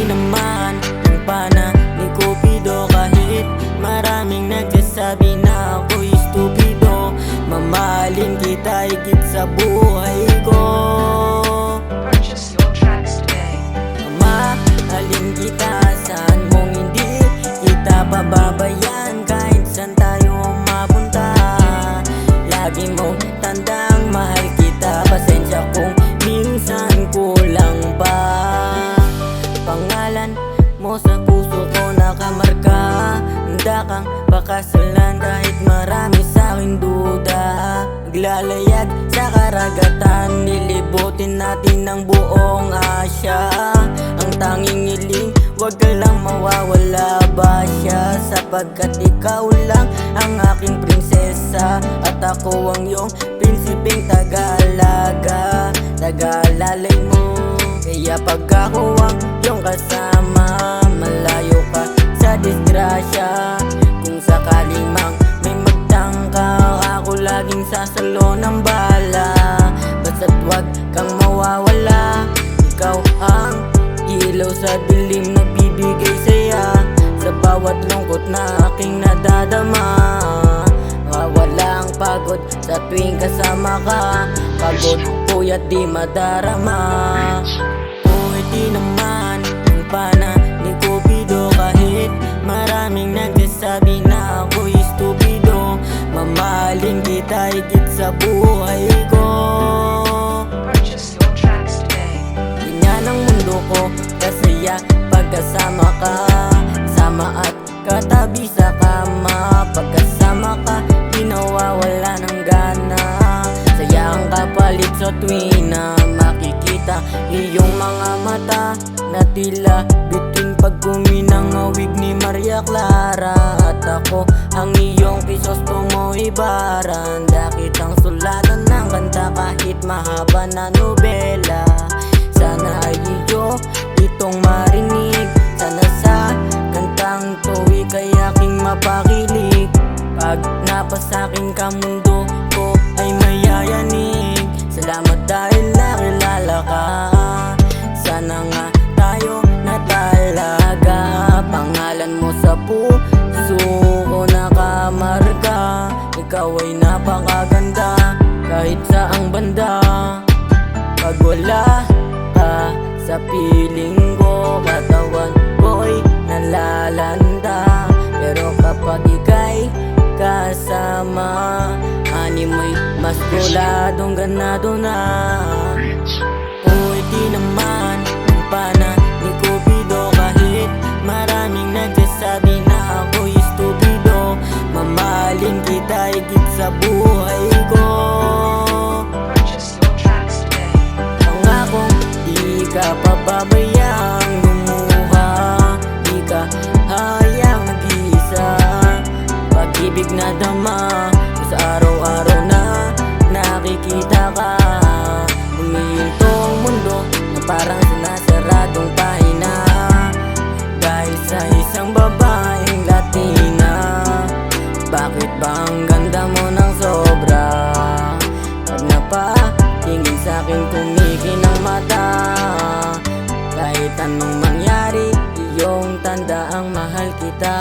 di naman ang pana ni Cupido. Kahit maraming nagsasabi na ako'y stupido, mamahalin kita higit sa buhay ko. Purchase your tracks today. Mamahalin kita saan mong hindi kita pababayan, kahit saan tayo mapunta. Lagi mong tandang mahal kita, pasensya kung minsan kulang pa. Pangalan mo sa puso ko nakamarka, handa kang pakasalan kahit marami sa'king duda. Maglalayag sa karagatan, nilibutin natin ang buong Asya. Ang tanging hiling, wag ka lang mawawala ba siya, sapagkat ikaw lang ang aking prinsesa at ako ang iyong prinsipeng taga-alaga, taga-alalay mo. Kaya pag ako ang iyong kasama, malayo ka sa disgrasya. Kung sakaling mang may magtangka, ako laging sasalo ng bala. Basta't wag kang mawawala, ikaw ang ilaw sa dilim, nagbibigay saya sa bawat lungkot na aking nadadama. Wala ang pagod sa tuwing kasama ka, pagod, puyat di madarama. Di naman ang pana ni Cupido. Kahit maraming nagsasabi na ako'y stupido, mamahalin kita higit sa buhay ko. Purchase your tracks today. Ganyan ang mundo ko, kasaya pagkasama ka, sama at katabi sa kama. Pagkasama ka, di nawawala ng gana. Saya ang kapalit sa tuwing na makikita iyong mga mata na tila bitin pag kuminang awig ni Maria Clara. At ako ang iyong Crisostomo Ibarra, handa kitang sulatan ng kanta kahit mahaba na nobela. Sana ay iyo itong marinig, sana sa kantang to ika'y aking mapakilig. Pag napasakin ka mundo ko ay mayayanig. Salamat dahil nakilala ka, sana nga tayo na talaga. Pangalan mo sa puso ko nakamarka, ikaw ay napakaganda kahit saang banda. Pag wala ka sa piling ko, katawan ko'y nalalanda. Pero kapag ika'y kasama, animoy mas kuladong ganado na. Di naman ang pana ni Cupido. Kahit maraming nagsasabi na ako'y stupido, mamahalin kita higit sa buhay ko. Purchase your tracks today. Pangakong di ka pababayang lumuha, di ka hayang mag-isa. Pag-ibig na dama sa araw-araw na nakikita ka. Humihinto ang mundo na parang sinasaradong pahina, dahil sa isang babaeng Latina. Bakit ba ang ganda mo ng sobra? Pag napatingin sa'kin kumikinang mata, kahit anong mangyari, iyong tanda ang mahal kita.